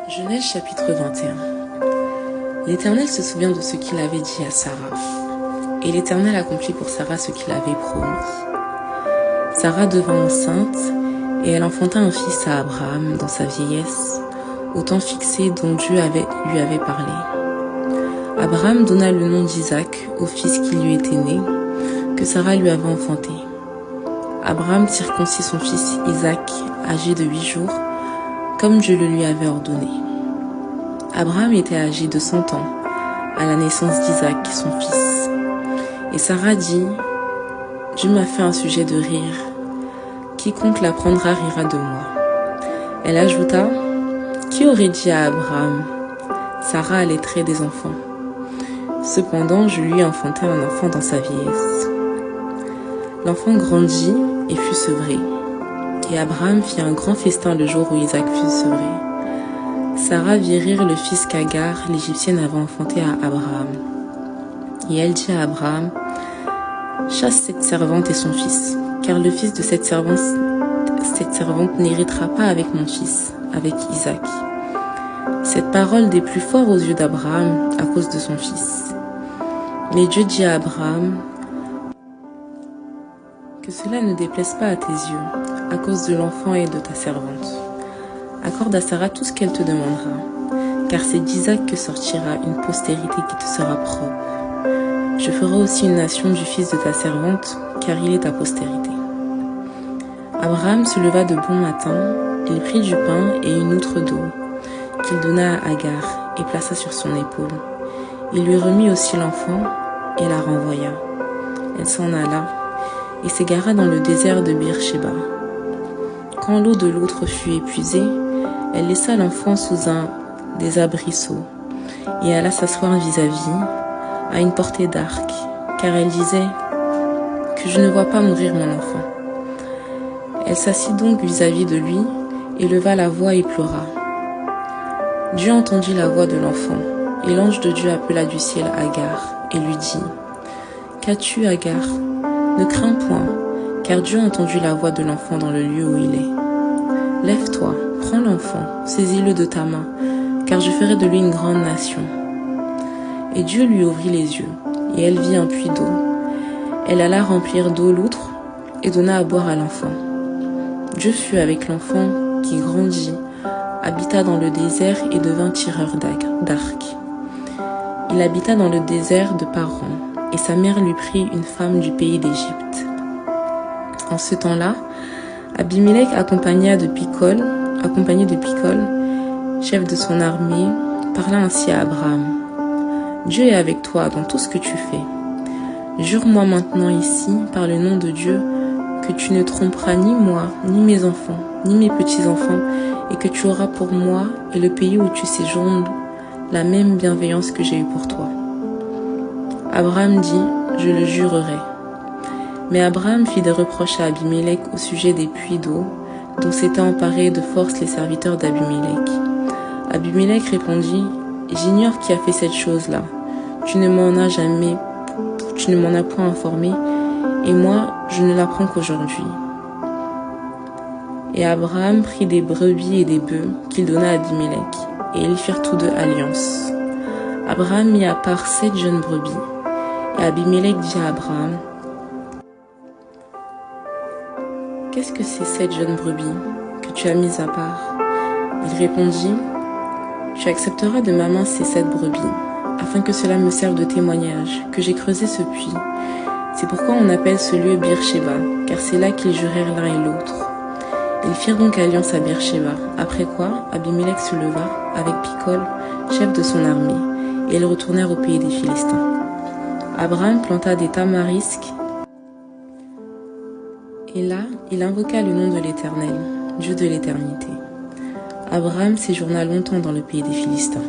Genèse chapitre 21. L'Éternel se souvient de ce qu'il avait dit à Sarah. Et l'Éternel accomplit pour Sarah ce qu'il avait promis. Sarah devint enceinte, et elle enfanta un fils à Abraham dans sa vieillesse, au temps fixé dont Dieu lui avait parlé. Abraham donna le nom d'Isaac au fils qui lui était né, que Sarah lui avait enfanté. Abraham circoncit son fils Isaac, âgé de 8 jours, comme Dieu le lui avait ordonné. Abraham était âgé de 100 ans à la naissance d'Isaac, son fils. Et Sarah dit, « Dieu m'a fait un sujet de rire. Quiconque l'apprendra rira de moi. » Elle ajouta, « Qui aurait dit à Abraham, Sarah allaiterait des enfants. Cependant, je lui ai enfanté un enfant dans sa vieillesse. » L'enfant grandit et fut sevré. Et Abraham fit un grand festin le jour où Isaac fut sevré. Sarah vit rire le fils qu'Agar, l'Égyptienne, avait enfanté à Abraham. Et elle dit à Abraham, « Chasse cette servante et son fils, car le fils de cette servante n'héritera pas avec mon fils, avec Isaac. » Cette parole des plus forts aux yeux d'Abraham à cause de son fils. Mais Dieu dit à Abraham, « Que cela ne déplaise pas à tes yeux, à cause de l'enfant et de ta servante. Accorde à Sarah tout ce qu'elle te demandera, car c'est d'Isaac que sortira une postérité qui te sera propre. Je ferai aussi une nation du fils de ta servante, car il est ta postérité. » Abraham se leva de bon matin, il prit du pain et une outre d'eau, qu'il donna à Agar et plaça sur son épaule. Il lui remit aussi l'enfant et la renvoya. Elle s'en alla et s'égara dans le désert de Beer-Shéba. Quand l'eau de l'outre fut épuisée, elle laissa l'enfant sous un des arbrisseaux et alla s'asseoir vis-à-vis, à une portée d'arc, car elle disait « Que je ne vois pas mourir mon enfant. » Elle s'assit donc vis-à-vis de lui et leva la voix et pleura. Dieu entendit la voix de l'enfant, et l'ange de Dieu appela du ciel Agar et lui dit « Qu'as-tu, Agar? Ne crains point, car Dieu a entendu la voix de l'enfant dans le lieu où il est. Lève-toi, prends l'enfant, saisis-le de ta main, car je ferai de lui une grande nation. » Et Dieu lui ouvrit les yeux, et elle vit un puits d'eau. Elle alla remplir d'eau l'outre et donna à boire à l'enfant. Dieu fut avec l'enfant qui grandit, habita dans le désert et devint tireur d'arc. Il habita dans le désert de Paran, et sa mère lui prit une femme du pays d'Égypte. En ce temps-là, Abimélec, accompagné de Picol, chef de son armée, parla ainsi à Abraham. « Dieu est avec toi dans tout ce que tu fais. Jure-moi maintenant ici, par le nom de Dieu, que tu ne tromperas ni moi, ni mes enfants, ni mes petits-enfants, et que tu auras pour moi et le pays où tu séjournes la même bienveillance que j'ai eue pour toi. » Abraham dit, « Je le jurerai. » Mais Abraham fit des reproches à Abimélec au sujet des puits d'eau, dont s'étaient emparés de force les serviteurs d'Abimélec. Abimélec répondit, « J'ignore qui a fait cette chose-là. Tu ne m'en as point informé, et moi, je ne l'apprends qu'aujourd'hui. » Et Abraham prit des brebis et des bœufs qu'il donna à Abimélec, et ils firent tous deux alliance. Abraham mit à part 7 jeunes brebis, et Abimélec dit à Abraham, « Qu'est-ce que ces 7 jeunes brebis que tu as mises à part ?» Il répondit, « Tu accepteras de ma main ces 7 brebis, afin que cela me serve de témoignage, que j'ai creusé ce puits. C'est pourquoi on appelle ce lieu Beer-Shéba, car c'est là qu'ils jurèrent l'un et l'autre. » Ils firent donc alliance à Beer-Shéba, après quoi Abimélec se leva avec Picol, chef de son armée, et ils retournèrent au pays des Philistins. Abraham planta des tamarisques, et là il invoqua le nom de l'Éternel, Dieu de l'éternité. Abraham séjourna longtemps dans le pays des Philistins.